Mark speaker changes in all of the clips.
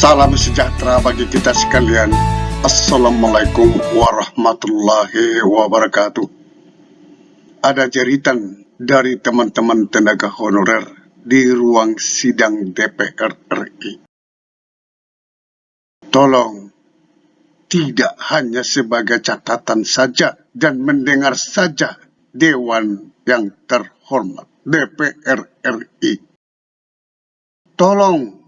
Speaker 1: Salam sejahtera bagi kita sekalian. Assalamualaikum warahmatullahi wabarakatuh. Ada jeritan dari teman-teman tenaga honorer di ruang sidang DPR RI. Tolong, tidak hanya sebagai catatan saja dan mendengar saja Dewan yang terhormat DPR RI. Tolong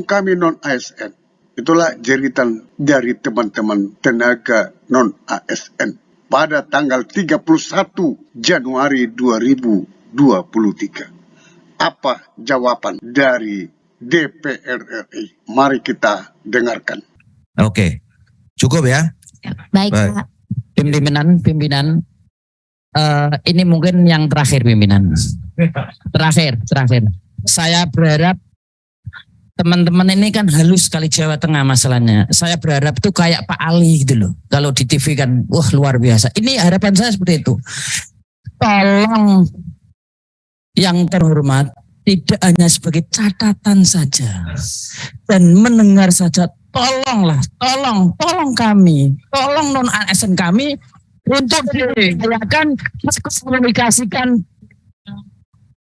Speaker 1: kami non-ASN. Itulah jeritan dari teman-teman tenaga non-ASN pada tanggal 31 Januari 2023. Apa jawaban dari DPR RI? Mari kita dengarkan.
Speaker 2: Oke, cukup ya.
Speaker 3: Baik,
Speaker 2: Baik.
Speaker 3: Pak. Pimpinan. Ini mungkin yang terakhir, pimpinan. Terakhir. Saya berharap teman-teman ini kan halus sekali Jawa Tengah masalahnya. Saya berharap tuh kayak Pak Ali gitu loh. Kalau di TV kan, wah luar biasa. Ini harapan saya seperti itu. Tolong yang terhormat, tidak hanya sebagai catatan saja dan mendengar saja. Tolong kami, tolong non-ASN kami untuk diupayakan komunikasikan.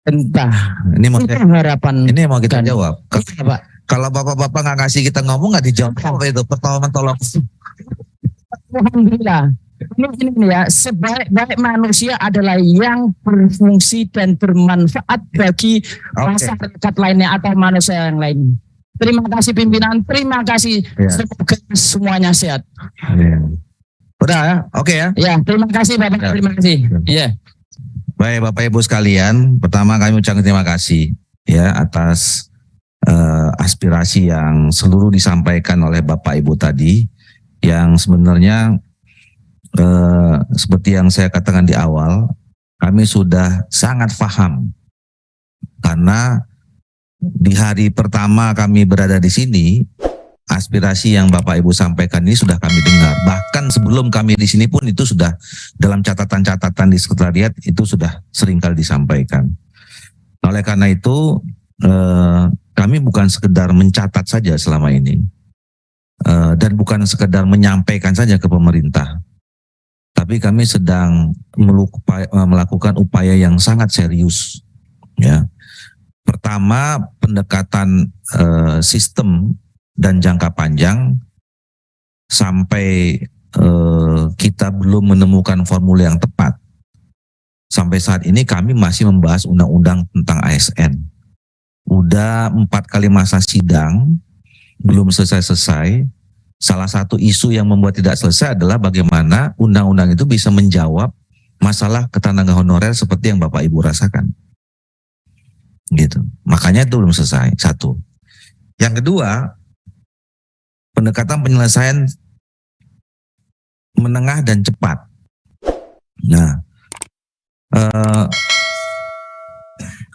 Speaker 3: Entah,
Speaker 2: Ini mau
Speaker 3: itu harapan.
Speaker 2: ini mau kita jawab.
Speaker 3: Iya, Pak.
Speaker 2: Kalau bapak-bapak nggak ngasih kita ngomong nggak dijawab apa itu pertolongan tolong.
Speaker 3: Alhamdulillah. Ini ya, sebaik-baik manusia adalah yang berfungsi dan bermanfaat bagi masyarakat lainnya atau manusia yang lain. Terima kasih pimpinan, terima kasih.
Speaker 2: Ya.
Speaker 3: Semoga semuanya sehat.
Speaker 2: Udah ya, oke ya.
Speaker 3: Ya, terima kasih Bapak,
Speaker 2: Ya.
Speaker 3: terima kasih. Ya.
Speaker 2: Baik Bapak Ibu sekalian, pertama kami ucapkan terima kasih ya atas aspirasi yang seluruh disampaikan oleh Bapak Ibu tadi, yang sebenarnya seperti yang saya katakan di awal, kami sudah sangat paham karena di hari pertama kami berada di sini, aspirasi yang Bapak Ibu sampaikan ini sudah kami dengar. Bahkan sebelum kami di sini pun itu sudah dalam catatan-catatan di sekretariat itu sudah seringkali disampaikan. Oleh karena itu kami bukan sekedar mencatat saja selama ini dan bukan sekedar menyampaikan saja ke pemerintah, tapi kami sedang melakukan upaya yang sangat serius. Ya, pertama pendekatan sistem dan jangka panjang sampai kita belum menemukan formula yang tepat. Sampai saat ini kami masih membahas undang-undang tentang ASN. Udah 4 kali masa sidang, belum selesai-selesai. Salah satu isu yang membuat tidak selesai adalah bagaimana undang-undang itu bisa menjawab masalah ketenaga honorer seperti yang Bapak Ibu rasakan. Gitu. Makanya itu belum selesai, satu. Yang kedua, pendekatan penyelesaian menengah dan cepat. Nah,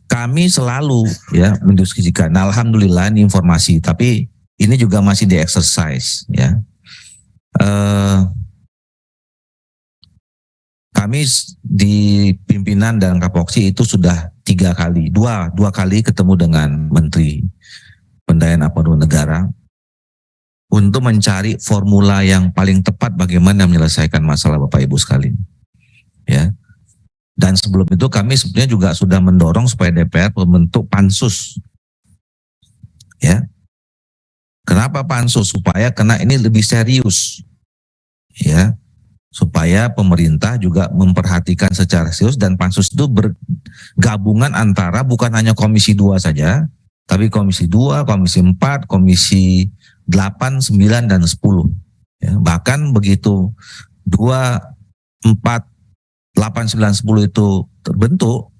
Speaker 2: kami selalu ya mendiskusikan. Nah, alhamdulillah ini informasi, tapi ini juga masih di exercise ya. Kami di pimpinan dan Kapoksi itu sudah 3 kali, dua kali ketemu dengan Menteri Pendayaan Aparatur Negara untuk mencari formula yang paling tepat bagaimana menyelesaikan masalah Bapak Ibu sekalian. Ya. Dan sebelum itu kami sebenarnya juga sudah mendorong supaya DPR membentuk pansus. Ya. Kenapa pansus? Karena ini lebih serius. Ya. Supaya pemerintah juga memperhatikan secara serius, dan pansus itu bergabungan antara bukan hanya Komisi 2 saja, tapi Komisi 2, Komisi 4, Komisi 8, 9, dan 10. Ya, bahkan begitu 2, 4, 8, 9, 10 itu terbentuk,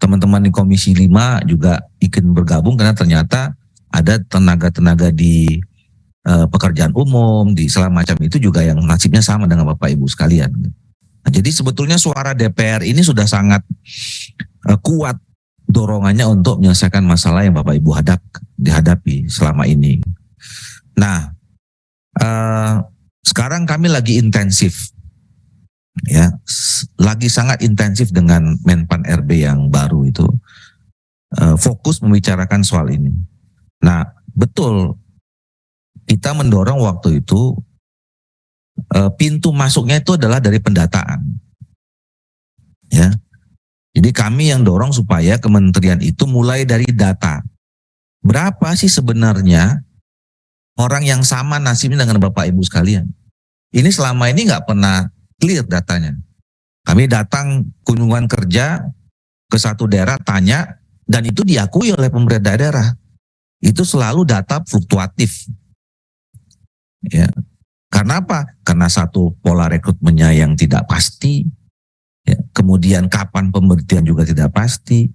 Speaker 2: teman-teman di Komisi 5 juga ikut bergabung karena ternyata ada tenaga-tenaga di pekerjaan umum, di segala macam itu juga yang nasibnya sama dengan Bapak Ibu sekalian. Nah, jadi sebetulnya suara DPR ini sudah sangat kuat dorongannya untuk menyelesaikan masalah yang Bapak Ibu dihadapi selama ini. Nah, sekarang kami lagi intensif, ya, lagi sangat intensif dengan Menpan RB yang baru itu, fokus membicarakan soal ini. Nah, betul kita mendorong waktu itu pintu masuknya itu adalah dari pendataan. Ya. Jadi kami yang dorong supaya kementerian itu mulai dari data. Berapa sih sebenarnya orang yang sama nasibnya dengan Bapak Ibu sekalian? Ini selama ini nggak pernah clear datanya. Kami datang kunjungan kerja ke satu daerah, tanya, dan itu diakui oleh pemerintah daerah. Itu selalu data fluktuatif. Ya. Karena apa? Karena satu, pola rekrutmennya yang tidak pasti. Ya. Kemudian kapan pemberhentian juga tidak pasti.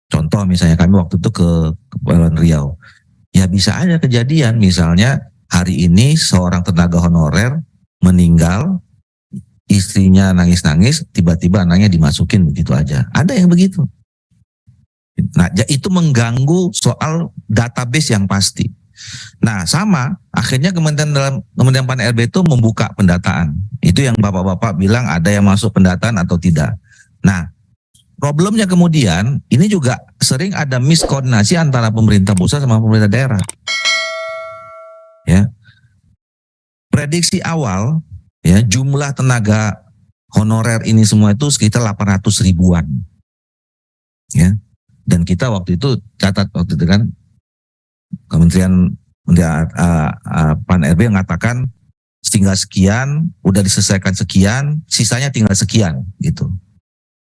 Speaker 2: Contoh misalnya kami waktu itu ke Kepulauan Riau. Ya bisa aja kejadian, misalnya hari ini seorang tenaga honorer meninggal, istrinya nangis-nangis, tiba-tiba anaknya dimasukin begitu aja. Ada yang begitu. Nah, itu mengganggu soal database yang pasti. Nah, sama, akhirnya Kementerian Pan RB itu membuka pendataan. Itu yang Bapak-bapak bilang ada yang masuk pendataan atau tidak. Nah, problemnya kemudian, ini juga sering ada miskoordinasi antara pemerintah pusat sama pemerintah daerah. Ya. Prediksi awal, ya, jumlah tenaga honorer ini semua itu sekitar 800 ribuan. Ya. Dan kita waktu itu catat waktu itu kan Kementerian Pan RB mengatakan tinggal sekian, udah diselesaikan sekian, sisanya tinggal sekian gitu.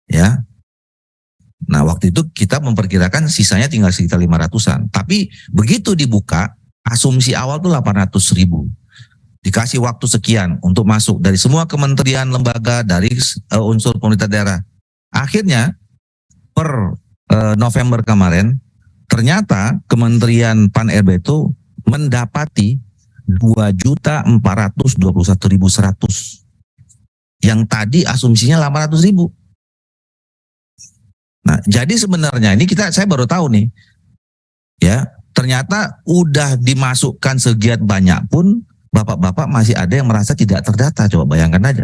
Speaker 2: Ya. Nah, waktu itu kita memperkirakan sisanya tinggal sekitar 500-an. Tapi begitu dibuka, asumsi awal tuh 800 ribu. Dikasih waktu sekian untuk masuk dari semua kementerian, lembaga, dari unsur pemerintah daerah. Akhirnya per November kemarin, ternyata Kementerian Pan RB itu mendapati 2.421.100. Yang tadi asumsinya 800.000. Nah, jadi sebenarnya ini saya baru tahu nih, ya ternyata udah dimasukkan segiat banyak pun bapak-bapak masih ada yang merasa tidak terdata. Coba bayangkan aja.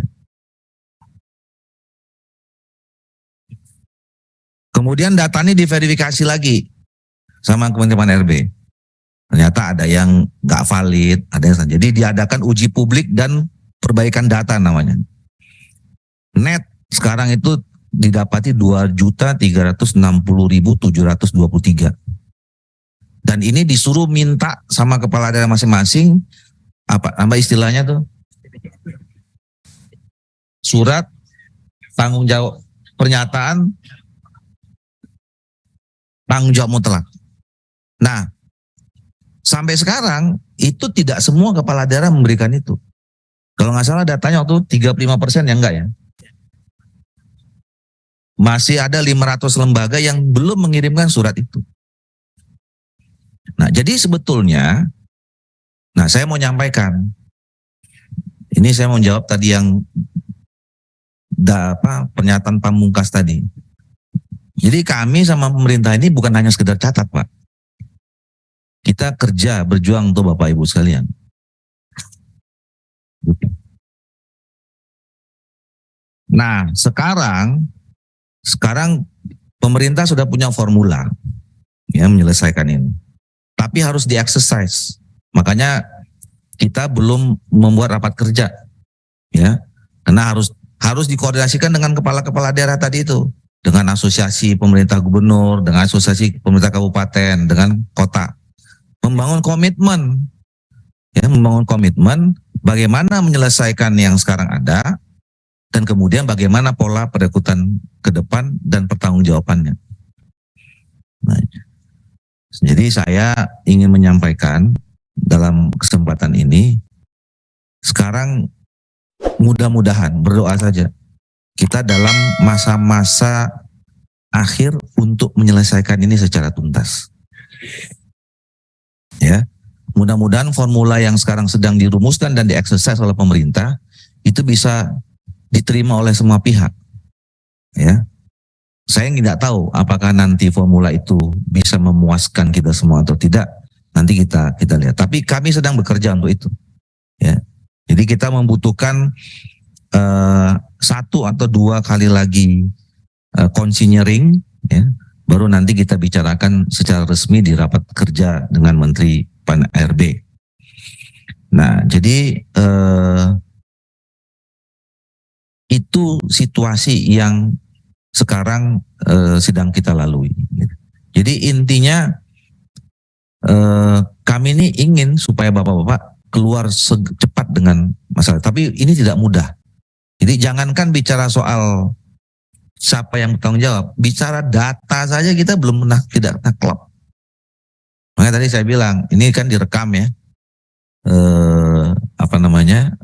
Speaker 2: Kemudian data ini diverifikasi lagi sama Kementerian Pan RB. Ternyata ada yang nggak valid, ada yang jadi diadakan uji publik dan perbaikan data namanya. Net sekarang itu didapati 2.360.723. Dan ini disuruh minta sama kepala daerah masing-masing, apa istilahnya tuh? Surat tanggung jawab, pernyataan tanggung jawab mutlak. Nah, sampai sekarang itu tidak semua kepala daerah memberikan itu. Kalau nggak salah datanya waktu 35% ya enggak ya. Masih ada 500 lembaga yang belum mengirimkan surat itu. Nah, jadi sebetulnya, saya mau nyampaikan, ini saya mau jawab tadi yang pernyataan pamungkas tadi. Jadi kami sama pemerintah ini bukan hanya sekedar catat, Pak. Kita kerja, berjuang untuk Bapak Ibu sekalian. Nah, sekarang pemerintah sudah punya formula ya menyelesaikan ini. Tapi harus di-exercise. Makanya kita belum membuat rapat kerja. Ya. Karena harus dikoordinasikan dengan kepala-kepala daerah tadi itu, dengan asosiasi pemerintah gubernur, dengan asosiasi pemerintah kabupaten, dengan kota. Membangun komitmen. Ya, membangun komitmen bagaimana menyelesaikan yang sekarang ada dan kemudian bagaimana pola perekrutan ke depan dan pertanggungjawabannya. Nah, jadi saya ingin menyampaikan dalam kesempatan ini, sekarang mudah-mudahan berdoa saja kita dalam masa-masa akhir untuk menyelesaikan ini secara tuntas. Ya, mudah-mudahan formula yang sekarang sedang dirumuskan dan dieksersis oleh pemerintah itu bisa diterima oleh semua pihak. Ya, saya tidak tahu apakah nanti formula itu bisa memuaskan kita semua atau tidak. Nanti kita lihat. Tapi kami sedang bekerja untuk itu. Ya, jadi kita membutuhkan 1 atau 2 kali lagi konsinyering, ya, baru nanti kita bicarakan secara resmi di rapat kerja dengan Menteri Pan-RB. Nah, jadi itu situasi yang sekarang sedang kita lalui. Jadi intinya kami ini ingin supaya bapak-bapak keluar cepat dengan masalah, tapi ini tidak mudah. Jadi jangankan bicara soal siapa yang bertanggung jawab, bicara data saja kita belum pernah tidak klop. Makanya tadi saya bilang ini kan direkam ya,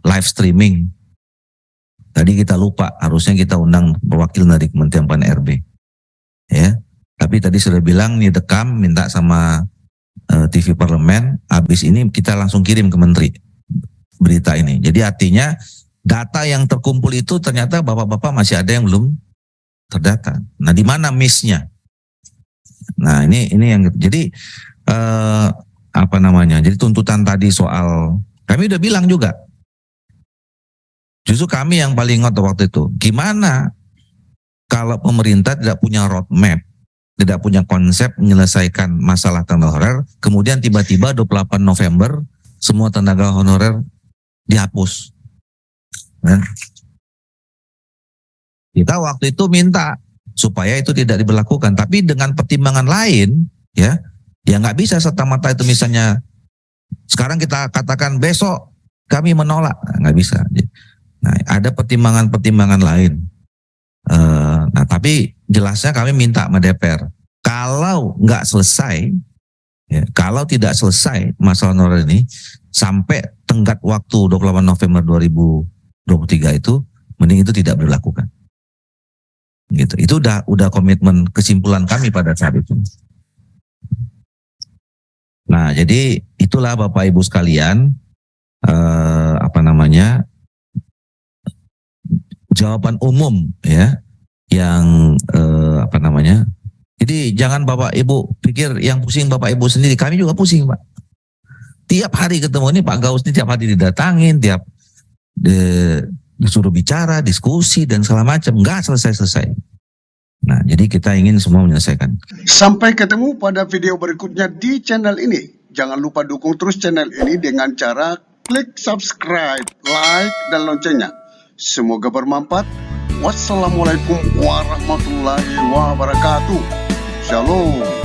Speaker 2: live streaming. Tadi kita lupa, harusnya kita undang perwakilan dari Kementerian Pan-RB, ya. Tapi tadi sudah bilang nih dekam, minta sama TV Parlemen, habis ini kita langsung kirim ke Menteri berita ini. Jadi artinya data yang terkumpul itu ternyata bapak-bapak masih ada yang belum terdata. Nah, di mana miss-nya? Nah, ini yang jadi Jadi tuntutan tadi soal, kami udah bilang juga. Justru kami yang paling ngotot waktu itu. Gimana kalau pemerintah tidak punya roadmap, tidak punya konsep menyelesaikan masalah tenaga honorer, kemudian tiba-tiba 28 November semua tenaga honorer dihapus. Nah, kita waktu itu minta supaya itu tidak diberlakukan, tapi dengan pertimbangan lain, ya nggak bisa serta-merta itu misalnya sekarang kita katakan besok kami menolak, nggak bisa. Nah, ada pertimbangan-pertimbangan lain. Nah, tapi jelasnya kami minta sama DPR, kalau nggak selesai, ya, kalau tidak selesai masalah honorer ini sampai tenggat waktu 28 November 2023 itu, mending itu tidak dilakukan. Gitu. Itu udah komitmen kesimpulan kami pada saat itu. Nah, jadi itulah Bapak Ibu sekalian, jawaban umum ya yang jadi jangan Bapak Ibu pikir yang pusing Bapak Ibu sendiri, kami juga pusing Pak. Tiap hari ketemu ini Pak Gaus ini tiap hari didatangin, tiap disuruh bicara, diskusi dan segala macam, nggak selesai-selesai. Nah, jadi kita ingin semua menyelesaikan.
Speaker 1: Sampai ketemu pada video berikutnya di channel ini. Jangan lupa dukung terus channel ini dengan cara klik subscribe, like, dan loncengnya. Semoga bermanfaat. Wassalamualaikum warahmatullahi wabarakatuh. Shalom.